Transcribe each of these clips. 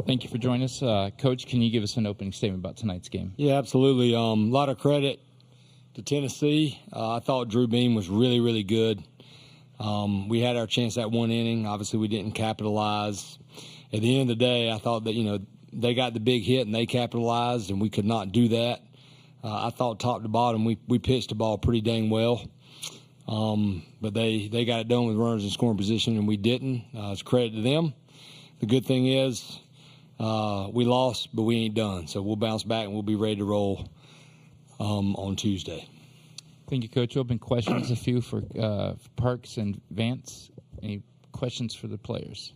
Thank you for joining us. Coach, can you give us an opening statement about tonight's game? Yeah, absolutely. A lot of credit to Tennessee. I thought Drew Beam was really, really good. We had our chance at one inning. Obviously, we didn't capitalize. At the end of the day, I thought that, they got the big hit and they capitalized, and we could not do that. I thought top to bottom we pitched the ball pretty dang well. But they got it done with runners in scoring position, and we didn't. It's credit to them. The good thing is we lost, but we ain't done. So we'll bounce back, and we'll be ready to roll on Tuesday. Thank you, Coach. Open questions, a few for Parks and Vance. Any questions for the players?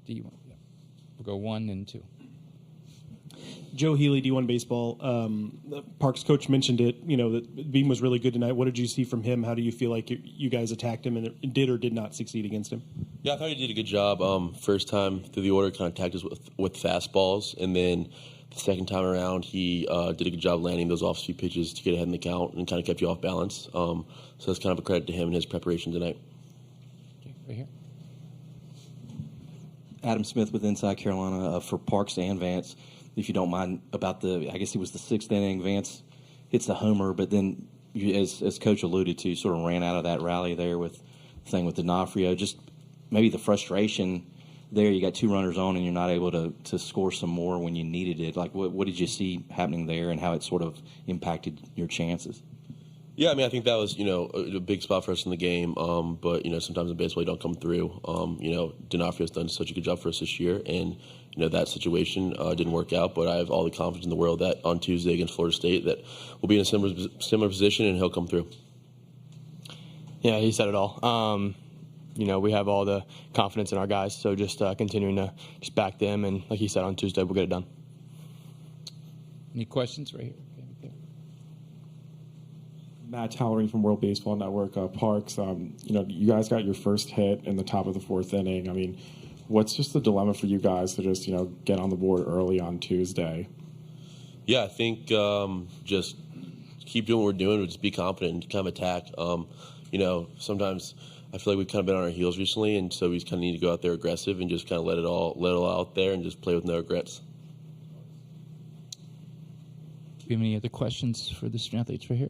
We'll go 1 and 2. Joe Healy, D1 Baseball. The Parks coach mentioned it, that Beam was really good tonight. What did you see from him? How do you feel like you guys attacked him and did or did not succeed against him? Yeah, I thought he did a good job. First time through the order, kind of attacked us with fastballs. And then the second time around, he did a good job landing those off-speed pitches to get ahead in the count and kind of kept you off balance. So that's kind of a credit to him and his preparation tonight. Okay, right here. Adam Smith with Inside Carolina for Parks and Vance. If you don't mind, about I guess it was the 6th inning, Vance hits the homer, but then, as Coach alluded to, sort of ran out of that rally there with the thing with D'Onofrio. Just maybe the frustration there. You got 2 runners on, and you're not able to score some more when you needed it. Like, what did you see happening there, and how it sort of impacted your chances? Yeah, I think that was, a big spot for us in the game. But, sometimes in baseball you don't come through. D'Onofrio's done such a good job for us this year, and, that situation didn't work out. But I have all the confidence in the world that on Tuesday against Florida State that we'll be in a similar position and he'll come through. Yeah, he said it all. We have all the confidence in our guys, so just continuing to just back them. And like he said, on Tuesday we'll get it done. Any questions right here? Matt Towering from World Baseball Network. Parks, you guys got your first hit in the top of the 4th inning. What's just the dilemma for you guys to just, get on the board early on Tuesday? Yeah, I think just keep doing what we're doing, just be confident and kind of attack. Sometimes I feel like we've kind of been on our heels recently, and so we just kind of need to go out there aggressive and just kind of let it all out there and just play with no regrets. Do we have any other questions for the student athletes right here?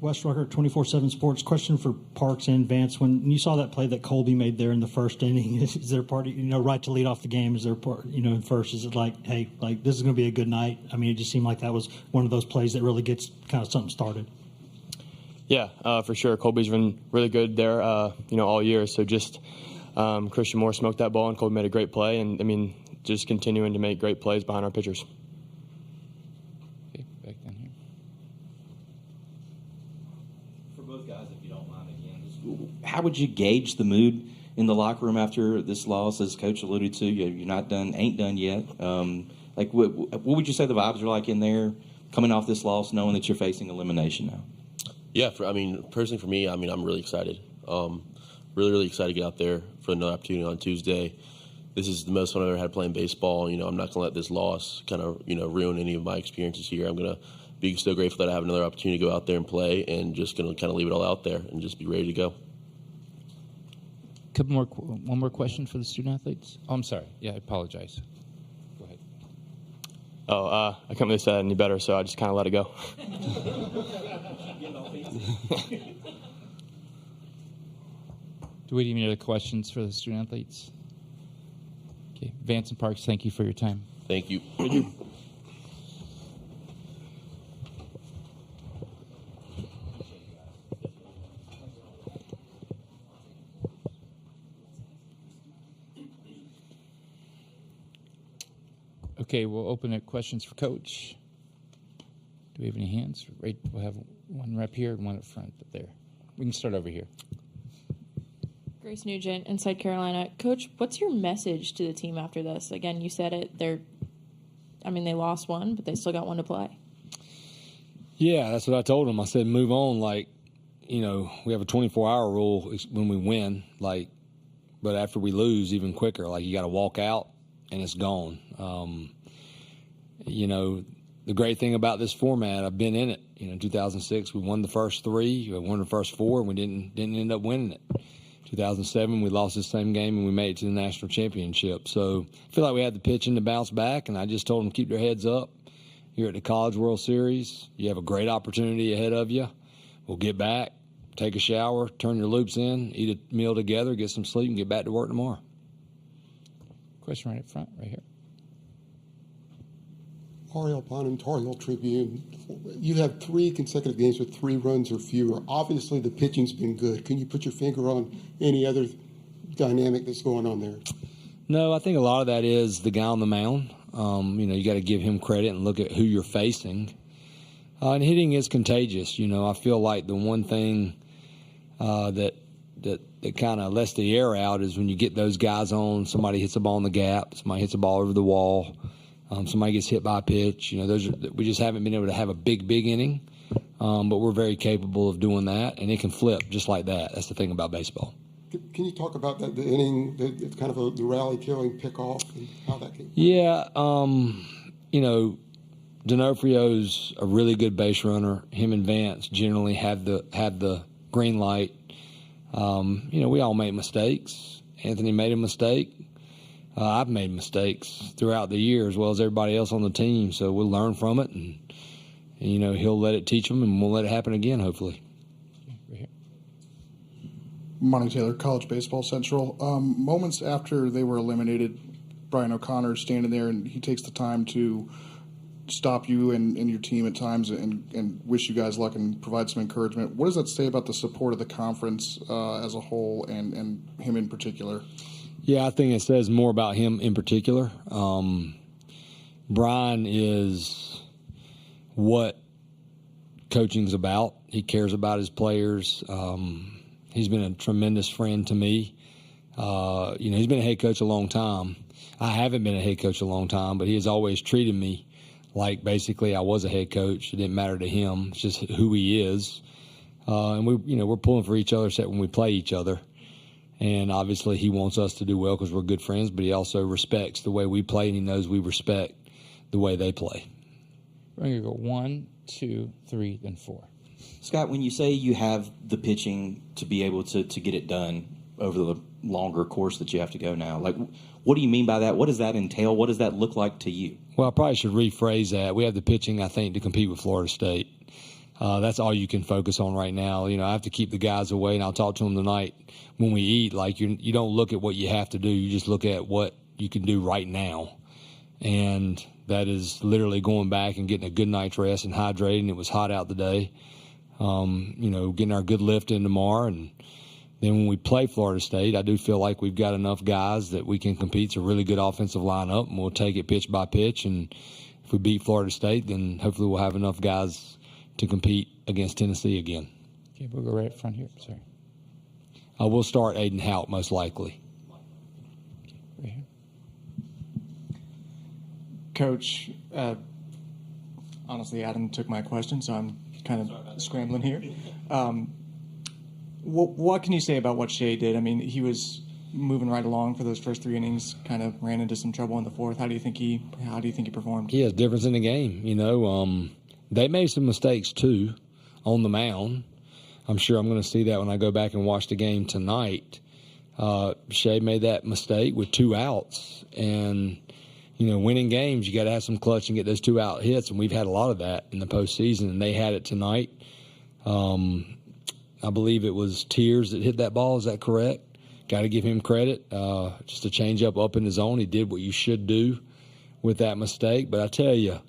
Wes Rucker, 24/7 Sports. Question for Parks and Vance. When you saw that play that Colby made there in the 1st inning, is there part of, right to lead off the game? Is there part, in first? Is it like, hey, this is going to be a good night? It just seemed like that was one of those plays that really gets kind of something started. Yeah, for sure. Colby's been really good there, all year. So just Christian Moore smoked that ball, and Colby made a great play. And, just continuing to make great plays behind our pitchers. How would you gauge the mood in the locker room after this loss? As Coach alluded to, you're not done, ain't done yet. What would you say the vibes are like in there coming off this loss, knowing that you're facing elimination now? Yeah, personally for me, I'm really excited. Really, really excited to get out there for another opportunity on Tuesday. This is the most fun I've ever had playing baseball. I'm not going to let this loss kind of, ruin any of my experiences here. I'm going to be so grateful that I have another opportunity to go out there and play, and just going to kind of leave it all out there and just be ready to go. One more question for the student athletes. Oh, I'm sorry. Yeah, I apologize. Go ahead. I couldn't really say that any better, so I just kind of let it go. Do we have any other questions for the student athletes? Okay, Vance and Parks, thank you for your time. Thank you. Thank you. Okay, we'll open up questions for Coach. Do we have any hands? Right, we'll have one rep here and one up front up there. We can start over here. Grace Nugent, Inside Carolina. Coach, what's your message to the team after this? Again, you said it. They lost one, but they still got one to play. Yeah, that's what I told them. I said, move on. We have a 24-hour rule when we win, but after we lose, even quicker. You got to walk out, and it's gone. The great thing about this format, I've been in it. In 2006, we won the first 3, we won the first 4, and we didn't end up winning it. 2007, we lost the same game and we made it to the national championship. So I feel like we had the pitching to bounce back, and I just told them to keep their heads up. You're at the College World Series. You have a great opportunity ahead of you. We'll get back, take a shower, turn your loops in, eat a meal together, get some sleep, and get back to work tomorrow. Question right up front, right here. Ariel Bonham, Tar Heel Tribune. You have 3 consecutive games with 3 runs or fewer. Obviously, the pitching's been good. Can you put your finger on any other dynamic that's going on there? No, I think a lot of that is the guy on the mound. You got to give him credit and look at who you're facing. And hitting is contagious. I feel like the one thing that kind of lets the air out is when you get those guys on, somebody hits a ball in the gap, somebody hits a ball over the wall, somebody gets hit by a pitch. We just haven't been able to have a big inning, but we're very capable of doing that, and it can flip just like that. That's the thing about baseball. Can you talk about the inning, it's kind of the rally-killing pickoff, and how that came? Yeah, D'Onofrio's a really good base runner. Him and Vance generally have the green light. We all make mistakes. Anthony made a mistake. I've made mistakes throughout the year as well as everybody else on the team, so we'll learn from it, and he'll let it teach them, and we'll let it happen again, hopefully. Monty Taylor, College Baseball Central. Moments after they were eliminated, Brian O'Connor standing there, and he takes the time to stop you and your team at times and wish you guys luck and provide some encouragement. What does that say about the support of the conference as a whole and him in particular? Yeah, I think it says more about him in particular. Brian is what coaching's about. He cares about his players. He's been a tremendous friend to me. He's been a head coach a long time. I haven't been a head coach a long time, but he has always treated me like basically I was a head coach. It didn't matter to him. It's just who he is. And we're pulling for each other except when we play each other. And obviously he wants us to do well because we're good friends, but he also respects the way we play, and he knows we respect the way they play. We're going to go 1, 2, 3, then 4. Scott, when you say you have the pitching to be able to get it done over the longer course that you have to go now, what do you mean by that? What does that entail? What does that look like to you? Well, I probably should rephrase that. We have the pitching, I think, to compete with Florida State. That's all you can focus on right now. I have to keep the guys away, and I'll talk to them tonight when we eat. You don't look at what you have to do. You just look at what you can do right now. And that is literally going back and getting a good night's rest and hydrating. It was hot out today. Getting our good lift in tomorrow. And then when we play Florida State, I do feel like we've got enough guys that we can compete. It's a really good offensive lineup, and we'll take it pitch by pitch. And if we beat Florida State, then hopefully we'll have enough guys to compete against Tennessee again. Okay, we'll go right up front here. Sorry. We'll start Aiden Houtt most likely. Right here. Coach, honestly, Adam took my question, so I'm kind of scrambling here. What can you say about what Shea did? I mean, he was moving right along for those first 3 innings, kind of ran into some trouble in the 4th. How do you think he performed? He has difference in the game. They made some mistakes too on the mound. I'm sure I'm going to see that when I go back and watch the game tonight. Shea made that mistake with 2 outs, and winning games, you got to have some clutch and get those 2 out hits, and we've had a lot of that in the postseason, and they had it tonight. I believe it was Tears that hit that ball. Is that correct? Got to give him credit. Just a change up in the zone. He did what you should do with that mistake. But I tell you,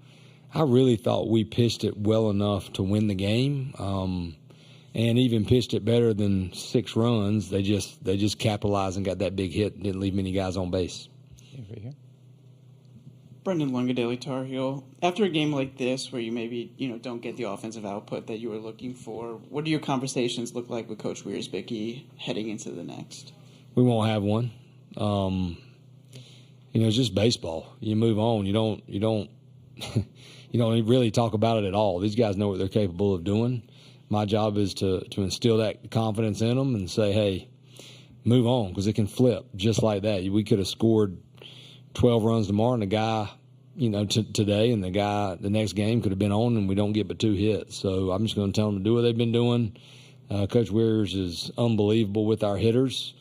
I really thought we pitched it well enough to win the game, and even pitched it better than 6 runs. They just capitalized and got that big hit and didn't leave many guys on base. Right here. Brendan Lunga, Daily Tar Heel. After a game like this, where you maybe don't get the offensive output that you were looking for, what do your conversations look like with Coach Wiersbicky heading into the next? We won't have one. It's just baseball. You move on. You don't really talk about it at all. These guys know what they're capable of doing. My job is to instill that confidence in them and say, hey, move on, because it can flip just like that. We could have scored 12 runs tomorrow, and the guy, today, and the guy the next game could have been on, and we don't get but 2 hits. So I'm just going to tell them to do what they've been doing, Coach Weirs is unbelievable with our hitters.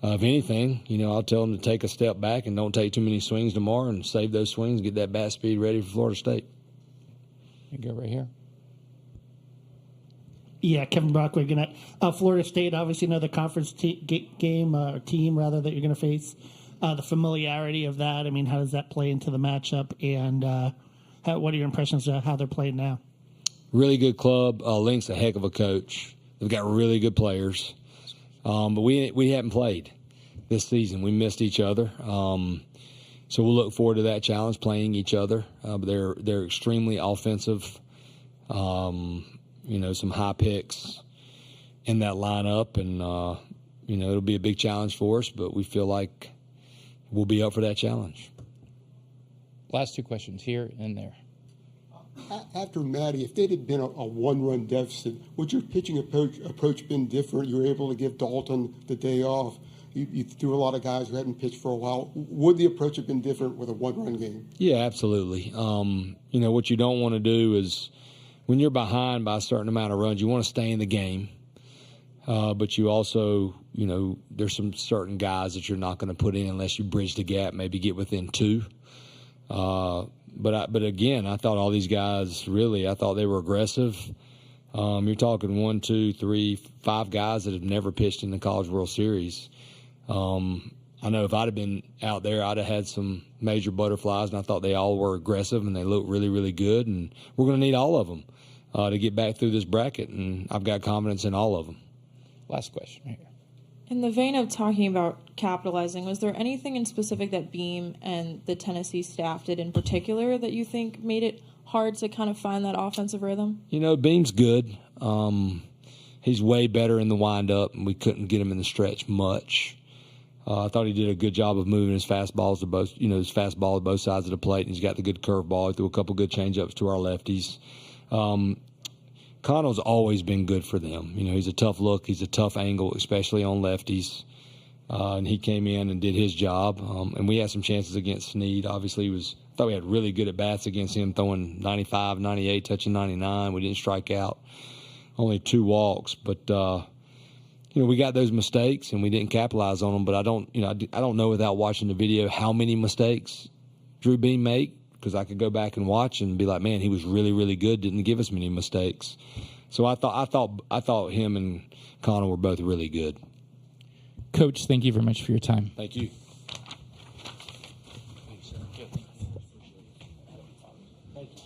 If anything, I'll tell them to take a step back and don't take too many swings tomorrow and save those swings, get that bat speed ready for Florida State. You go right here. Yeah, Kevin Brockwick. Florida State, obviously another conference team that you're going to face. The familiarity of that, I mean, how does that play into the matchup? And what are your impressions of how they're playing now? Really good club. Link's a heck of a coach. They've got really good players. But we haven't played this season. We missed each other. So we'll look forward to that challenge, playing each other. But they're extremely offensive. Some high picks in that lineup. And, it'll be a big challenge for us, but we feel like we'll be up for that challenge. Last two questions here and there. After Maddie, if it had been a one-run deficit, would your pitching approach been different? You were able to give Dalton the day off. You threw a lot of guys who hadn't pitched for a while. Would the approach have been different with a one-run game? Yeah, absolutely. What you don't want to do is when you're behind by a certain amount of runs, you want to stay in the game. But you also, there's some certain guys that you're not going to put in unless you bridge the gap, maybe get within two. But again, I thought all these guys I thought they were aggressive. You're talking 1, 2, 3, 5 guys that have never pitched in the College World Series. I know if I'd have been out there, I'd have had some major butterflies, and I thought they all were aggressive and they looked really, really good. And we're going to need all of them to get back through this bracket, and I've got confidence in all of them. Last question right here. In the vein of talking about capitalizing, was there anything in specific that Beam and the Tennessee staff did in particular that you think made it hard to kind of find that offensive rhythm? Beam's good. He's way better in the windup, and we couldn't get him in the stretch much. I thought he did a good job of moving his fastballs to both, his fastball to both sides of the plate, and he's got the good curveball. He threw a couple good changeups to our lefties. Connell's always been good for them. He's a tough look. He's a tough angle, especially on lefties. And he came in and did his job. And we had some chances against Snead. Obviously, I thought we had really good at-bats against him, throwing 95, 98, touching 99. We didn't strike out. Only 2 walks. But, we got those mistakes, and we didn't capitalize on them. But I don't know without watching the video how many mistakes Drew Beam made, because I could go back and watch and be like, man, he was really, really good. Didn't give us many mistakes. So I thought him and Connell were both really good. Coach, thank you very much for your time. Thank you. Thank you.